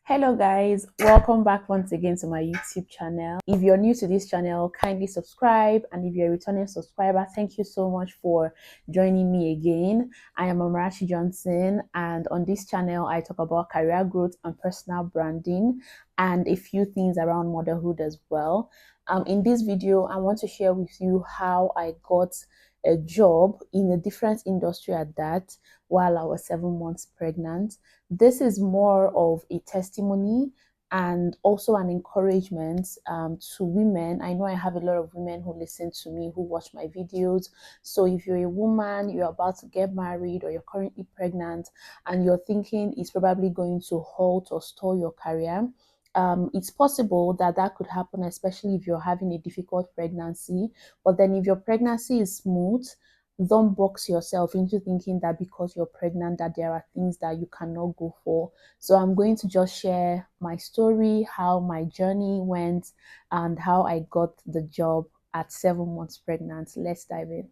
Hello guys, welcome back once again to my YouTube channel. If you're new to this channel, kindly subscribe, and if you're a returning subscriber, thank you so much for joining me again. I am Amarachi Johnson, and on this channel I talk about career growth and personal branding and a few things around motherhood as well. In this video I want to share with you how I got a job in a different industry at that while I was 7 months pregnant. This is more of a testimony and also an encouragement to women. I know I have a lot of women who listen to me, who watch my videos. So if you're a woman, you're about to get married, or you're currently pregnant and you're thinking it's probably going to halt or stall your career, it's possible that that could happen, especially if you're having a difficult pregnancy. But then if your pregnancy is smooth, don't box yourself into thinking that because you're pregnant that there are things that you cannot go for. So I'm going to just share my story, how my journey went, and how I got the job at 7 months pregnant. Let's dive in.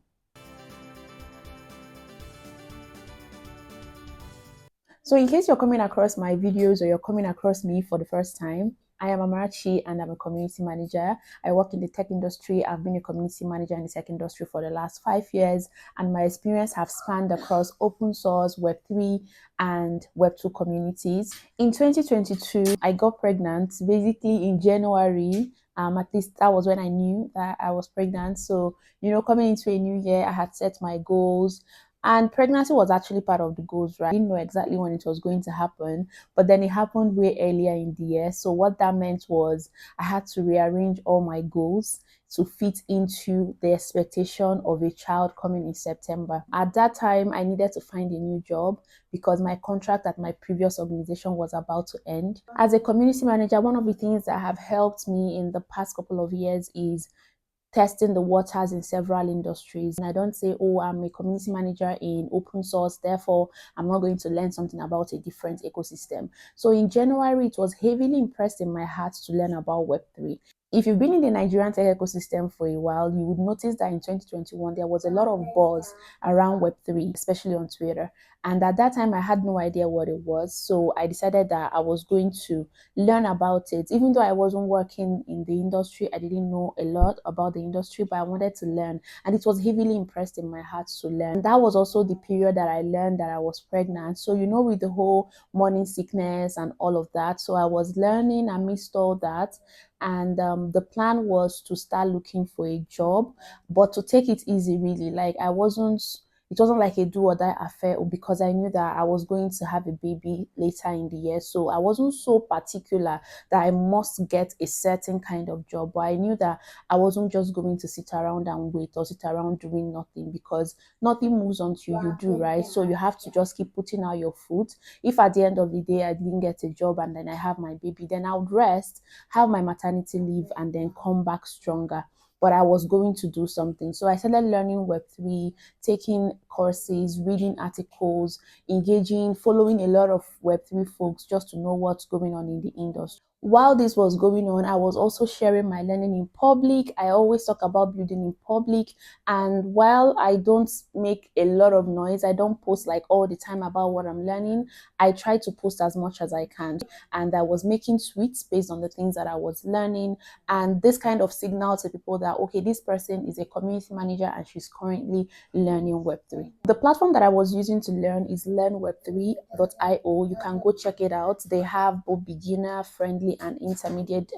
So in case you're coming across my videos or you're coming across me for the first time, I am Amarachi and I'm a community manager. I work in the tech industry. I've been a community manager in the tech industry for the last 5 years, and my experience have spanned across open source, Web3, and Web2 communities. In 2022, I got pregnant basically in January. At least that was when I knew that I was pregnant. So, coming into a new year, I had set my goals. And pregnancy was actually part of the goals, right? I didn't know exactly when it was going to happen, but then it happened way earlier in the year. So what that meant was I had to rearrange all my goals to fit into the expectation of a child coming in September. At that time, I needed to find a new job because my contract at my previous organization was about to end. As a community manager, one of the things that have helped me in the past couple of years is testing the waters in several industries. And I don't say, oh, I'm a community manager in open source, therefore I'm not going to learn something about a different ecosystem. So in January, it was heavily impressed in my heart to learn about Web3. If you've been in the Nigerian tech ecosystem for a while, you would notice that in 2021, there was a lot of buzz around Web3, especially on Twitter. And at that time, I had no idea what it was. So I decided that I was going to learn about it. Even though I wasn't working in the industry, I didn't know a lot about the industry, but I wanted to learn. And it was heavily impressed in my heart to learn. And that was also the period that I learned that I was pregnant. So, with the whole morning sickness and all of that. So I was learning amidst all that. And the plan was to start looking for a job, but to take it easy, really. Like it wasn't like a do or die affair, because I knew that I was going to have a baby later in the year. So I wasn't so particular that I must get a certain kind of job. But I knew that I wasn't just going to sit around and wait or sit around doing nothing, because nothing moves until you do, right? So you have to just keep putting out your foot. If at the end of the day I didn't get a job and then I have my baby, then I would rest, have my maternity leave, and then come back stronger. But I was going to do something. So I started learning Web3, taking courses, reading articles, engaging, following a lot of Web3 folks just to know what's going on in the industry. While this was going on, I was also sharing my learning in public. I always talk about building in public. And while I don't make a lot of noise, I don't post like all the time about what I'm learning, I try to post as much as I can. And I was making tweets based on the things that I was learning. And this kind of signal to people that, okay, this person is a community manager and she's currently learning Web3. The platform that I was using to learn is learnweb3.io. You can go check it out. They have both beginner, friendly, and intermediate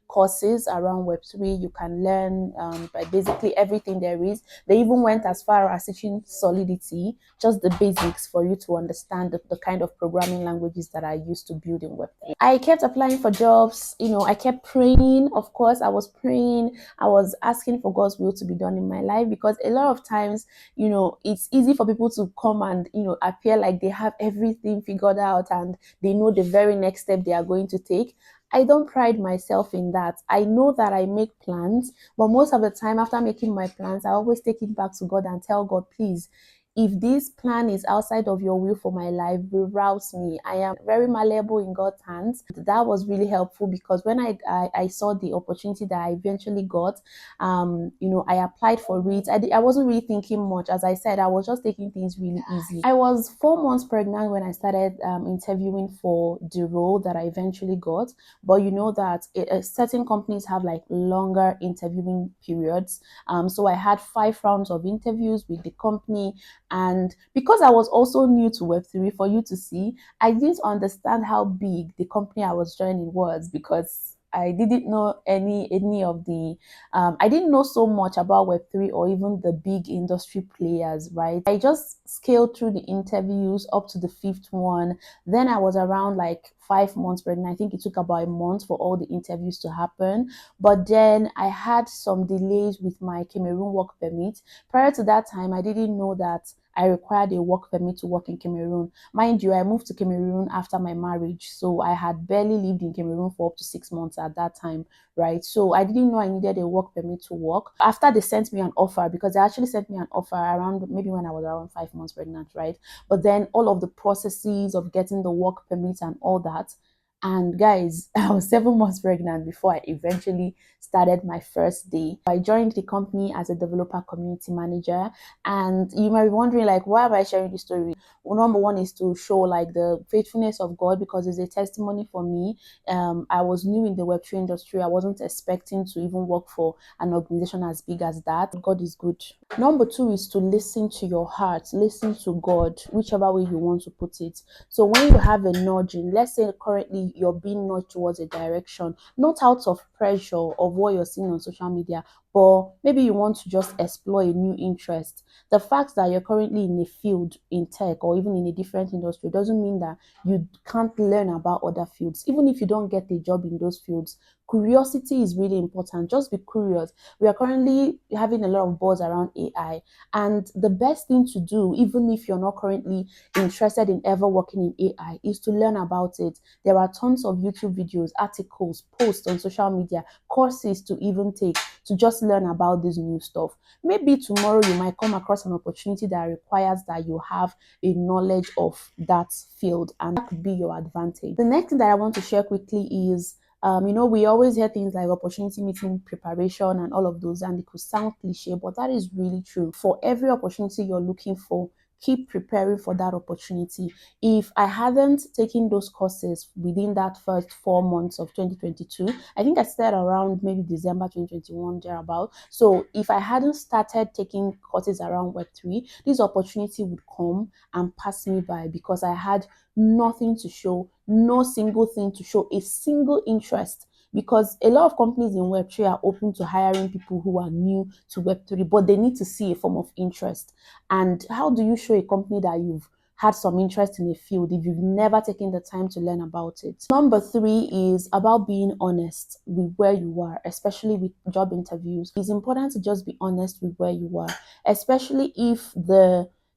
courses around Web3. You can learn by basically everything there is. They even went as far as teaching Solidity, just the basics for you to understand the kind of programming languages that I used to build in Web3. I kept applying for jobs. I kept praying. Of course, I was praying. I was asking for God's will to be done in my life, because a lot of times, it's easy for people to come and, appear like they have everything figured out and they know the very next step they are going to take. I don't pride myself in that. I know that I make plans, but most of the time after making my plans, I always take it back to God and tell God, please, if this plan is outside of your will for my life, reroute me. I am very malleable in God's hands. That was really helpful because when I saw the opportunity that I eventually got, I applied for it. I wasn't really thinking much. As I said, I was just taking things really easy. I was 4 months pregnant when I started interviewing for the role that I eventually got. But you know that certain companies have like longer interviewing periods. So I had 5 rounds of interviews with the company. And because I was also new to Web3, for you to see, I didn't understand how big the company I was joining was because I didn't know any of the I didn't know so much about Web3 or even the big industry players, right? I just scaled through the interviews up to the fifth one. Then I was around like 5 months pregnant. I think it took about a month for all the interviews to happen. But then I had some delays with my Cameroon work permit. Prior to that time, I didn't know that I required a work permit to work in Cameroon. Mind you, I moved to Cameroon after my marriage, so I had barely lived in Cameroon for up to 6 months at that time, right? So I didn't know I needed a work permit to work. After they sent me an offer, because they actually sent me an offer around maybe when I was around 5 months pregnant, right? But then all of the processes of getting the work permit and all that. And guys, I was 7 months pregnant before I eventually started my first day. I joined the company as a developer community manager. And you might be wondering, like, why am I sharing this story? Well, number one is to show like the faithfulness of God because it's a testimony for me. I was new in the Web3 industry. I wasn't expecting to even work for an organization as big as that. God is good. Number two is to listen to your heart, listen to God, whichever way you want to put it. So when you have a nudging, let's say currently you're being nudged towards a direction, not out of pressure of what you're seeing on social media, but maybe you want to just explore a new interest. The fact that you're currently in a field in tech or even in a different industry doesn't mean that you can't learn about other fields. Even if you don't get a job in those fields, curiosity is really important. Just be curious. We are currently having a lot of buzz around AI, and the best thing to do, even if you're not currently interested in ever working in AI, is to learn about it. There are tons of YouTube videos, articles, posts on social media, courses to even take to just learn about this new stuff. Maybe tomorrow you might come across an opportunity that requires that you have a knowledge of that field, and that could be your advantage. The next thing that I want to share quickly is we always hear things like opportunity meeting preparation and all of those, and it could sound cliche, but that is really true. For every opportunity you're looking for, keep preparing for that opportunity. If I hadn't taken those courses within that first 4 months of 2022, I think I started around maybe December 2021, thereabout. So if I hadn't started taking courses around Web3, this opportunity would come and pass me by because I had nothing to show, no single thing to show, a single interest. Because a lot of companies in Web3 are open to hiring people who are new to Web3, but they need to see a form of interest. And how do you show a company that you've had some interest in a field if you've never taken the time to learn about it? Number three is about being honest with where you are, especially with job interviews. It's important to just be honest with where you are, especially if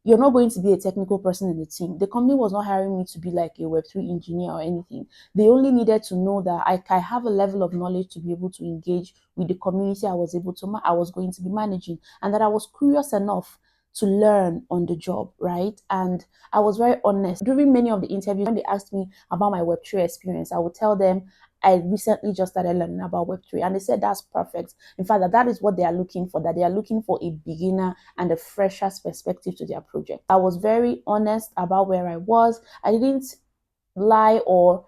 you're not going to be a technical person in the team. The company was not hiring me to be like a Web3 engineer or anything. They only needed to know that I have a level of knowledge to be able to engage with the community I was going to be managing, and that I was curious enough to learn on the job, right? And I was very honest. During many of the interviews, when they asked me about my Web3 experience, I would tell them I recently just started learning about Web3. And they said that's perfect. In fact, that is what they are looking for, that they are looking for a beginner and a fresher's perspective to their project. I was very honest about where I was. I didn't lie or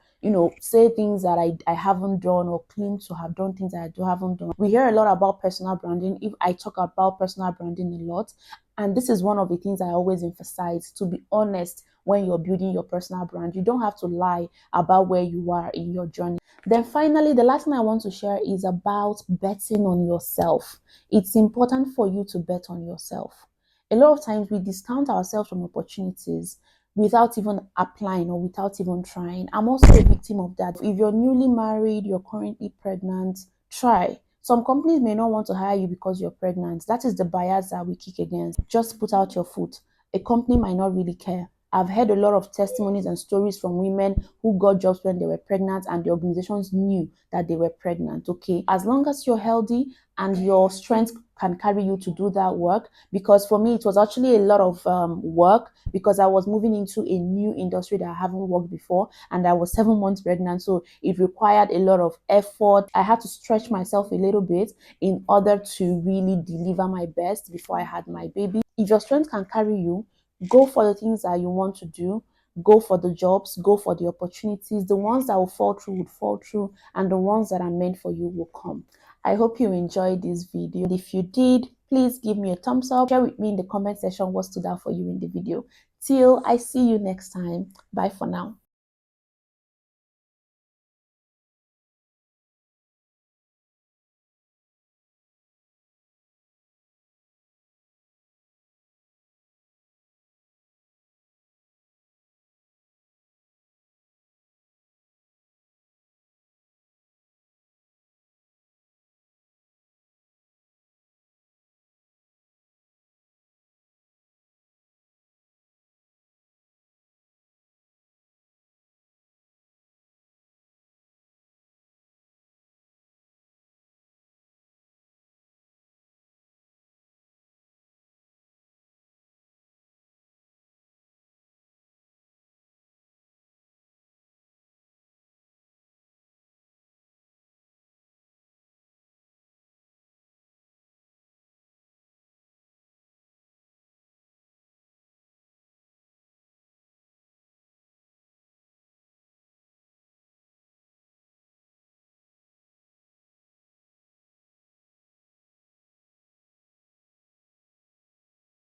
say things that I haven't done or claim to have done things that haven't done. We hear a lot about personal branding. If I talk about personal branding a lot, and this is one of the things I always emphasize, to be honest when you're building your personal brand. You don't have to lie about where you are in your journey. Then finally, the last thing I want to share is about betting on yourself. It's important for you to bet on yourself. A lot of times we discount ourselves from opportunities without even applying or without even trying. I'm also a victim of that. If you're newly married, you're currently pregnant, try. Some companies may not want to hire you because you're pregnant. That is the bias that we kick against. Just put out your foot. A company might not really care. I've heard a lot of testimonies and stories from women who got jobs when they were pregnant and the organizations knew that they were pregnant. Okay, as long as you're healthy and your strength can carry you to do that work, because for me it was actually a lot of work, because I was moving into a new industry that I haven't worked before, and I was 7 months pregnant, so it required a lot of effort. I had to stretch myself a little bit in order to really deliver my best before I had my baby. If your strength can carry you, go for the things that you want to do. Go for the jobs, go for the opportunities. The ones that will fall through would fall through, and the ones that are meant for you will come. I hope you enjoyed this video. And if you did, please give me a thumbs up. Share with me in the comment section what stood out for you in the video. Till I see you next time. Bye for now.